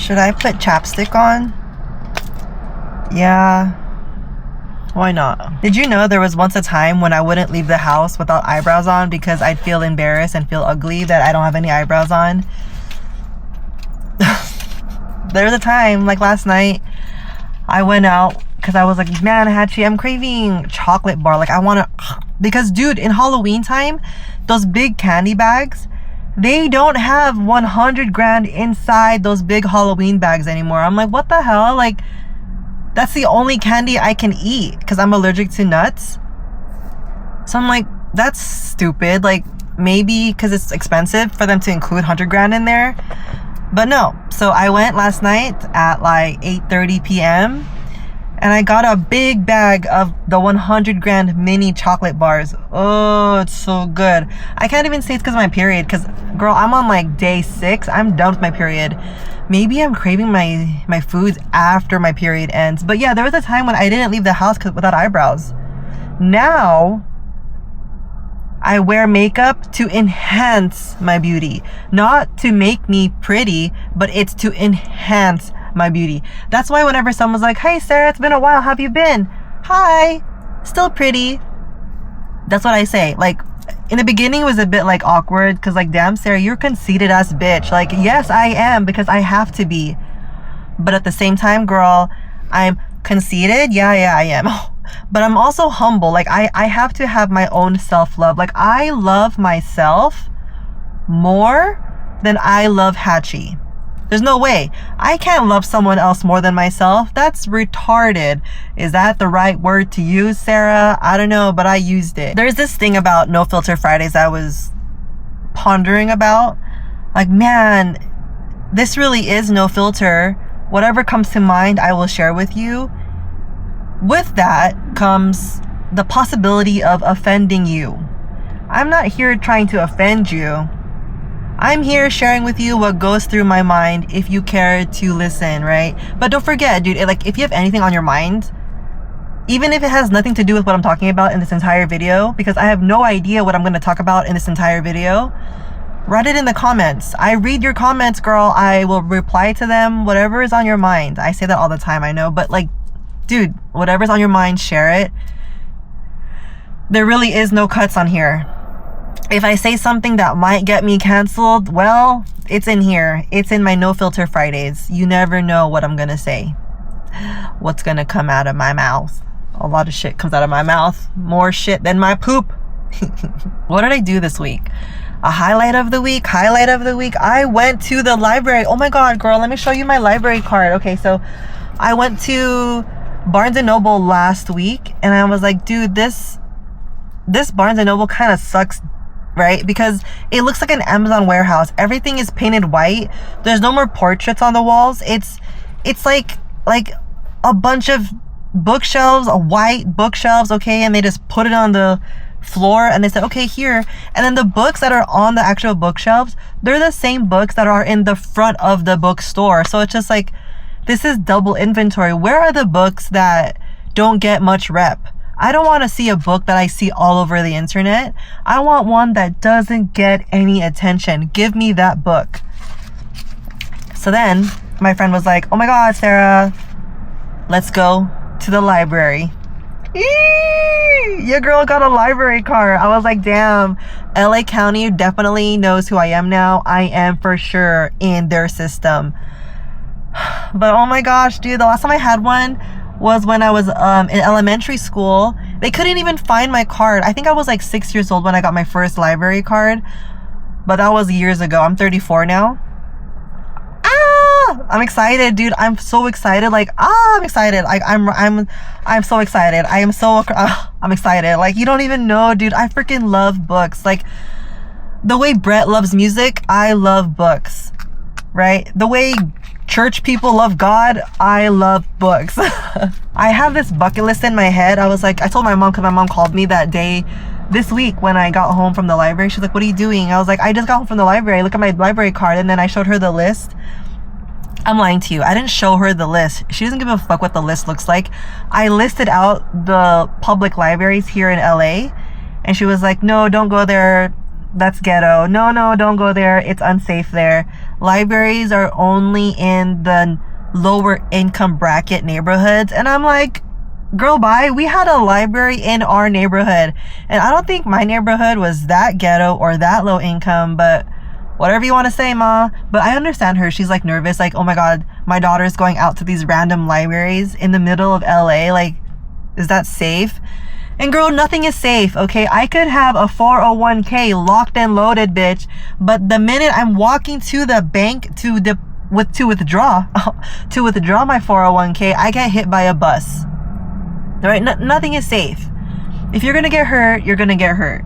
Should I put chapstick on? Yeah. Why not? Did you know there was once a time when I wouldn't leave the house without eyebrows on because I'd feel embarrassed and feel ugly that I don't have any eyebrows on? There was a time, like last night, I went out because I was like, man, Hatchie, I'm craving chocolate bar. Like I want to, because dude, in Halloween time, those big candy bags, they don't have 100 grand inside those big Halloween bags anymore. I'm like, what the hell? Like, that's the only candy I can eat because I'm allergic to nuts. So I'm like, that's stupid. Like, maybe because it's expensive for them to include 100 grand in there. But no. So I went last night at like 8:30 p.m. and I got a big bag of the 100 grand mini chocolate bars. Oh, it's so good. I can't even say it's because of my period because, girl, I'm on like day 6. I'm done with my period. Maybe I'm craving my foods after my period ends. But yeah, there was a time when I didn't leave the house without eyebrows. Now, I wear makeup to enhance my beauty. Not to make me pretty, but it's to enhance my beauty. That's why whenever someone's like, hey Sarah, it's been a while, how have you been? Hi, still pretty. That's what I say. Like, in the beginning it was a bit like awkward because like, damn Sarah, you're conceited ass bitch. Like, yes I am because I have to be, but at the same time, girl, I'm conceited. Yeah I am. But I'm also humble. Like I have to have my own self-love. Like, I love myself more than I love Hatchie. There's no way. I can't love someone else more than myself. That's retarded. Is that the right word to use, Sarah? I don't know, but I used it. There's this thing about No Filter Fridays I was pondering about. Like, man, this really is no filter. Whatever comes to mind, I will share with you. With that comes the possibility of offending you. I'm not here trying to offend you. I'm here sharing with you what goes through my mind if you care to listen, right? But don't forget, dude, like, if you have anything on your mind, even if it has nothing to do with what I'm talking about in this entire video, because I have no idea what I'm going to talk about in this entire video, write it in the comments. I read your comments, girl. I will reply to them. Whatever is on your mind. I say that all the time, I know, but like, dude, whatever's on your mind, share it. There really is no cuts on here. If I say something that might get me canceled, well, it's in here. It's in my No Filter Fridays. You never know what I'm gonna say. What's gonna come out of my mouth. A lot of shit comes out of my mouth. More shit than my poop. What did I do this week? A highlight of the week? Highlight of the week. I went to the library. Oh my god, girl, let me show you my library card. Okay, so I went to Barnes & Noble last week and I was like, dude, this Barnes & Noble kind of sucks, right? Because it looks like an Amazon warehouse. Everything is painted white. There's no more portraits on the walls. It's like a bunch of bookshelves, white bookshelves, okay, and they just put it on the floor and they said, okay, here. And then the books that are on the actual bookshelves, they're the same books that are in the front of the bookstore. So it's just like, this is double inventory. Where are the books that don't get much rep? I don't want to see a book that I see all over the internet. I want one that doesn't get any attention. Give me that book. So then my friend was like, oh my god, Sarah, let's go to the library. Your girl got a library card. I was like, damn, LA County definitely knows who I am now. I am for sure in their system. But oh my gosh, dude, the last time I had one was when I was in elementary school. They couldn't even find my card. I think I was like 6 years old when I got my first library card, but that was years ago. I'm 34 now. I'm excited, dude. I'm so excited. Like, I'm excited. Like, I'm so excited. I'm excited. Like, you don't even know, dude. I freaking love books. Like, the way Brett loves music, I love books, right? The way church people love God, I love books. I have this bucket list in my head. I was like, I told my mom, because my mom called me that day this week when I got home from the library. She's like, what are you doing? I was like, I just got home from the library. Look at my library card. And then I showed her the list. I'm lying to you. I didn't show her the list. She doesn't give a fuck what the list looks like. I listed out the public libraries here in LA, and she was like, no, don't go there. That's ghetto. No, don't go there. It's unsafe there. Libraries are only in the lower income bracket neighborhoods. And I'm like, girl, bye. We had a library in our neighborhood. And I don't think my neighborhood was that ghetto or that low income, but whatever you want to say, ma. But I understand her. She's like nervous. Like, oh my God, my daughter's going out to these random libraries in the middle of LA. Like, is that safe? And girl, nothing is safe, okay? I could have a 401k locked and loaded, bitch. But the minute I'm walking to the bank to withdraw my 401k, I get hit by a bus. Right? Nothing is safe. If you're gonna get hurt, you're gonna get hurt.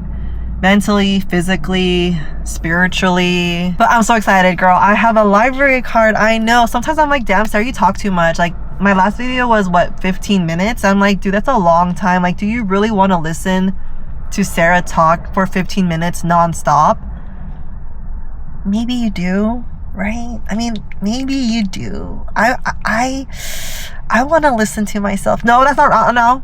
Mentally, physically, spiritually. But I'm so excited, girl. I have a library card. I know. Sometimes I'm like, damn, Sarah, you talk too much. Like, my last video was, what, 15 minutes? I'm like, dude, that's a long time. Like, do you really want to listen to Sarah talk for 15 minutes nonstop? Maybe you do, right? I mean, maybe you do. I want to listen to myself. No, that's not, no.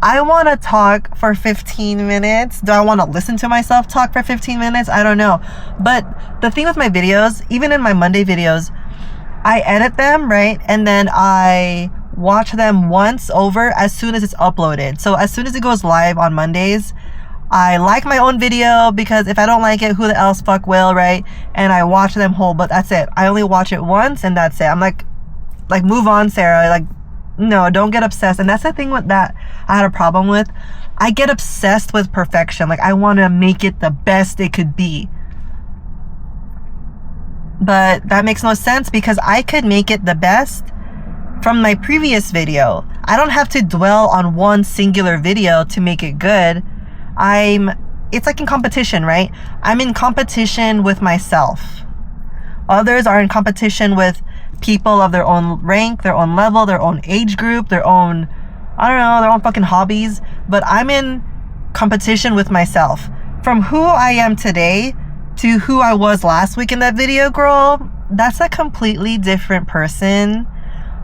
I want to talk for 15 minutes. Do I want to listen to myself talk for 15 minutes? I don't know. But the thing with my videos, even in my Monday videos, I edit them, right? And then I watch them once over as soon as it's uploaded. So as soon as it goes live on Mondays, I like my own video because if I don't like it, who the else fuck will, right? And I watch them whole, but that's it. I only watch it once and that's it. I'm like move on, Sarah. Like, no, don't get obsessed. And that's the thing with that I had a problem with. I get obsessed with perfection. Like, I want to make it the best it could be. But that makes no sense because I could make it the best from my previous video. I don't have to dwell on one singular video to make it good. It's like in competition, right? I'm in competition with myself. Others are in competition with people of their own rank, their own level, their own age group, their own, I don't know, their own fucking hobbies. But I'm in competition with myself. From who I am today to who I was last week in that video, girl, that's a completely different person.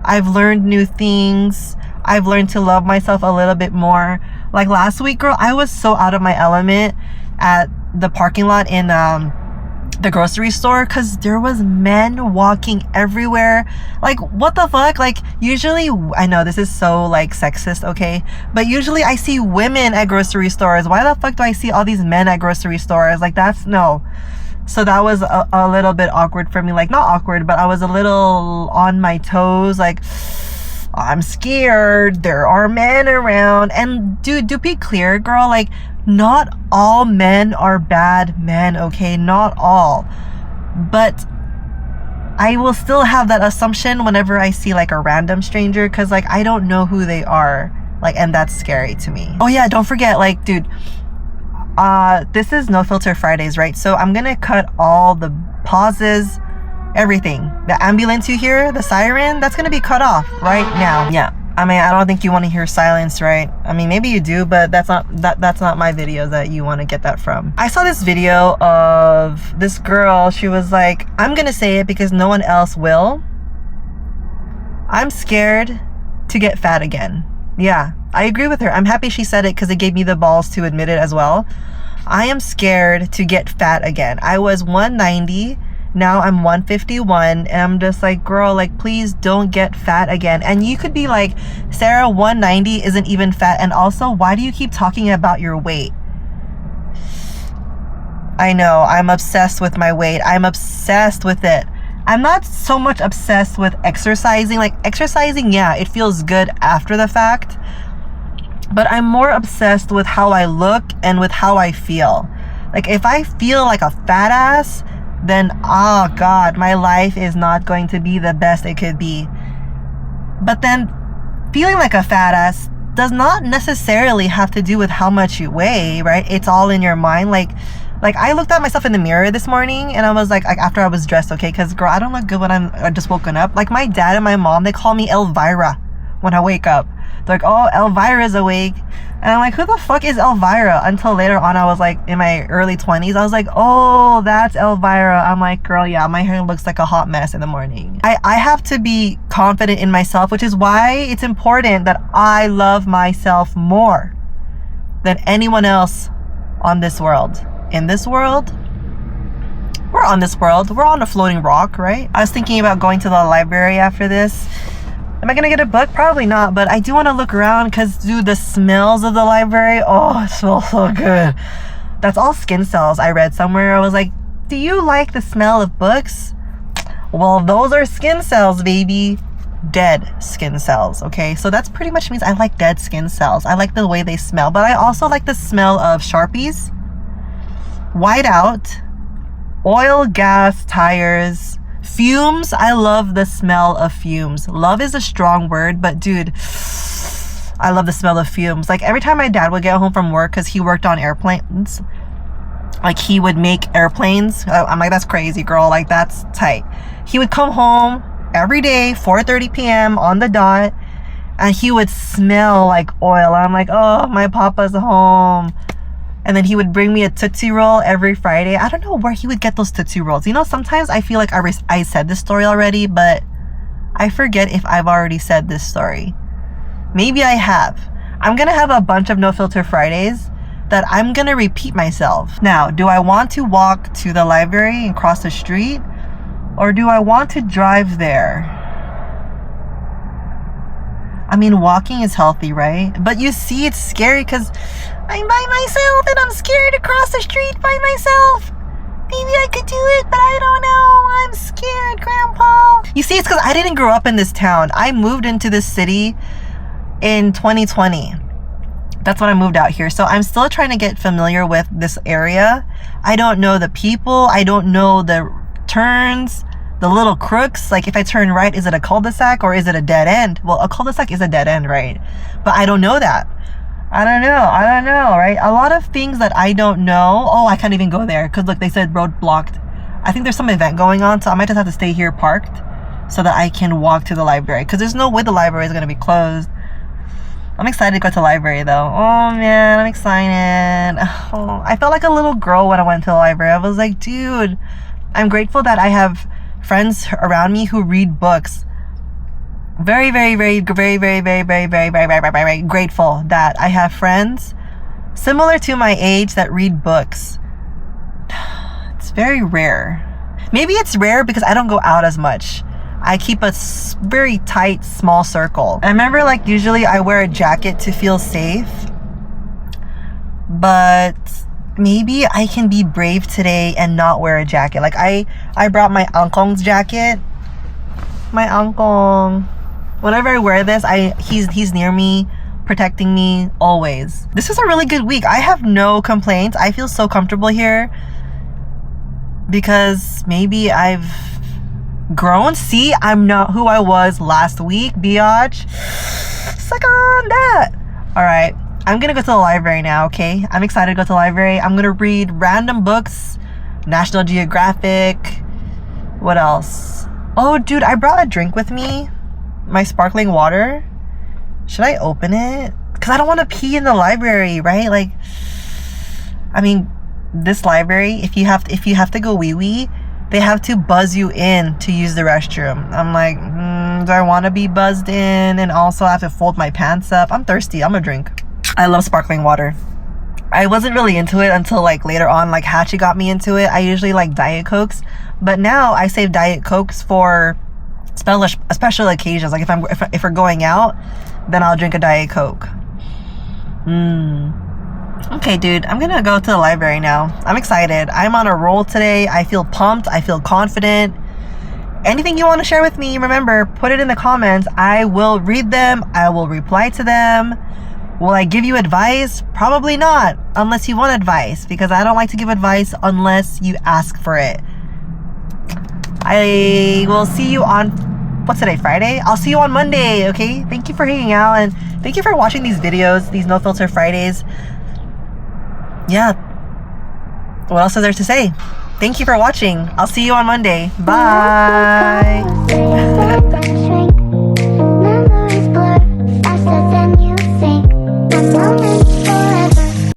I've learned new things. I've learned to love myself a little bit more. Like last week, girl, I was so out of my element at the parking lot in the grocery store because there was men walking everywhere. Like, what the fuck? Like, usually, I know this is so like sexist, okay, but usually I see women at grocery stores. Why the fuck do I see all these men at grocery stores? Like, that's no. So that was a little bit awkward for me. Like, not awkward, but I was a little on my toes. Like, I'm scared, there are men around. And dude, do be clear, girl, like, not all men are bad men, okay? Not all. But I will still have that assumption whenever I see like a random stranger, because like I don't know who they are. Like, and that's scary to me. Oh yeah, don't forget, like, dude, this is No Filter Fridays, right? So I'm gonna cut all the pauses, everything. The ambulance you hear, the siren, that's gonna be cut off right now. Yeah, I mean, I don't think you want to hear silence, right? I mean, maybe you do, but that's not my video that you want to get that from. I saw this video of this girl. She was like, I'm gonna say it because no one else will. I'm scared to get fat again. Yeah, I agree with her. I'm happy she said it because it gave me the balls to admit it as well. I am scared to get fat again. I was 190. Now I'm 151, and I'm just like, girl, like, please don't get fat again. And you could be like, Sarah, 190 isn't even fat. And also, why do you keep talking about your weight? I know, I'm obsessed with my weight. I'm obsessed with it. I'm not so much obsessed with exercising. Like, exercising, yeah, it feels good after the fact. But I'm more obsessed with how I look and with how I feel. Like, if I feel like a fat ass, then, oh God, my life is not going to be the best it could be. But then, feeling like a fat ass does not necessarily have to do with how much you weigh, right? It's all in your mind. Like I looked at myself in the mirror this morning and I was like after I was dressed, okay, because girl, I don't look good when I just woken up. Like, my dad and my mom, they call me Elvira when I wake up. They're like, oh, Elvira's awake. And I'm like, who the fuck is Elvira? Until later on, I was like in my early 20s. I was like, oh, that's Elvira. I'm like, girl, yeah, my hair looks like a hot mess in the morning. I have to be confident in myself, which is why it's important that I love myself more than anyone else on this world. in this world. We're on this world. We're on a floating rock, right? I was thinking about going to the library after this. Am I gonna get a book? Probably not, but I do want to look around because, dude, the smells of the library, oh, it smells so good. That's all skin cells. I read somewhere. I was like, do you like the smell of books? Well, those are skin cells, baby. Dead skin cells, okay? So that's pretty much means I like dead skin cells. I like the way they smell, but I also like the smell of Sharpies, whiteout, oil, gas, tires, fumes. I love the smell of fumes. Love is a strong word, but dude, I love the smell of fumes. Like every time my dad would get home from work, because he worked on airplanes, like he would make airplanes. I'm like, that's crazy, girl. Like that's tight. He would come home every day, 4:30 p.m. on the dot, and he would smell like oil. I'm like, oh, my papa's home. And then he would bring me a Tootsie Roll every Friday. I don't know where he would get those Tootsie Rolls. You know, sometimes I feel like I said this story already, but I forget if I've already said this story. Maybe I have. I'm gonna have a bunch of No Filter Fridays that I'm gonna repeat myself. Now, do I want to walk to the library and cross the street? Or do I want to drive there? I mean, walking is healthy, right? But you see, it's scary because I'm by myself and I'm scared to cross the street by myself. Maybe I could do it, but I don't know. I'm scared, Grandpa. You see, it's because I didn't grow up in this town. I moved into this city in 2020. That's when I moved out here. So I'm still trying to get familiar with this area. I don't know the people. I don't know the turns, the little crooks. Like if I turn right, is it a cul-de-sac or is it a dead end? Well, a cul-de-sac is a dead end, right? But I don't know that. I don't know, right? A lot of things that I don't know. Oh, I can't even go there because look, they said road blocked. I think there's some event going on, so I might just have to stay here parked so that I can walk to the library because there's no way the library is going to be closed. I'm excited to go to the library though. Oh man, I'm excited. Oh, I felt like a little girl when I went to the library. I was like, dude, I'm grateful that I have friends around me who read books. Very grateful that I have friends similar to my age that read books. It's very rare. Maybe it's rare because I don't go out as much. I keep a very tight, small circle. I remember like usually I wear a jacket to feel safe, but maybe I can be brave today and not wear a jacket. Like I brought my Angkong's jacket. My Angkong. Whenever I wear this, he's near me, protecting me always. This is a really good week. I have no complaints. I feel so comfortable here because maybe I've grown. See, I'm not who I was last week, biatch. Suck on that. All right. I'm gonna go to the library now, okay? I'm excited to go to the library. I'm gonna read random books, National Geographic. What else? Oh, dude, I brought a drink with me. My sparkling water. Should I open it? Because I don't want to pee in the library, right? Like, I mean, this library, if you have to go wee-wee, they have to buzz you in to use the restroom. I'm like, do I want to be buzzed in and also have to fold my pants up? I'm thirsty. I'm gonna drink. I love sparkling water. I wasn't really into it until like later on, like Hachi got me into it. I usually like Diet Cokes, but now I save Diet Cokes for special occasions. Like if we're going out, then I'll drink a Diet Coke. Okay, dude, I'm gonna go to the library now. I'm excited. I'm on a roll today. I feel pumped. I feel confident. Anything you want to share with me, remember, put it in the comments. I will read them. I will reply to them. Will I give you advice? Probably not, unless you want advice, because I don't like to give advice unless you ask for it. I will see you on, what's today, Friday? I'll see you on Monday, okay? Thank you for hanging out, and thank you for watching these videos, these No Filter Fridays. Yeah. What else is there to say? Thank you for watching. I'll see you on Monday. Bye.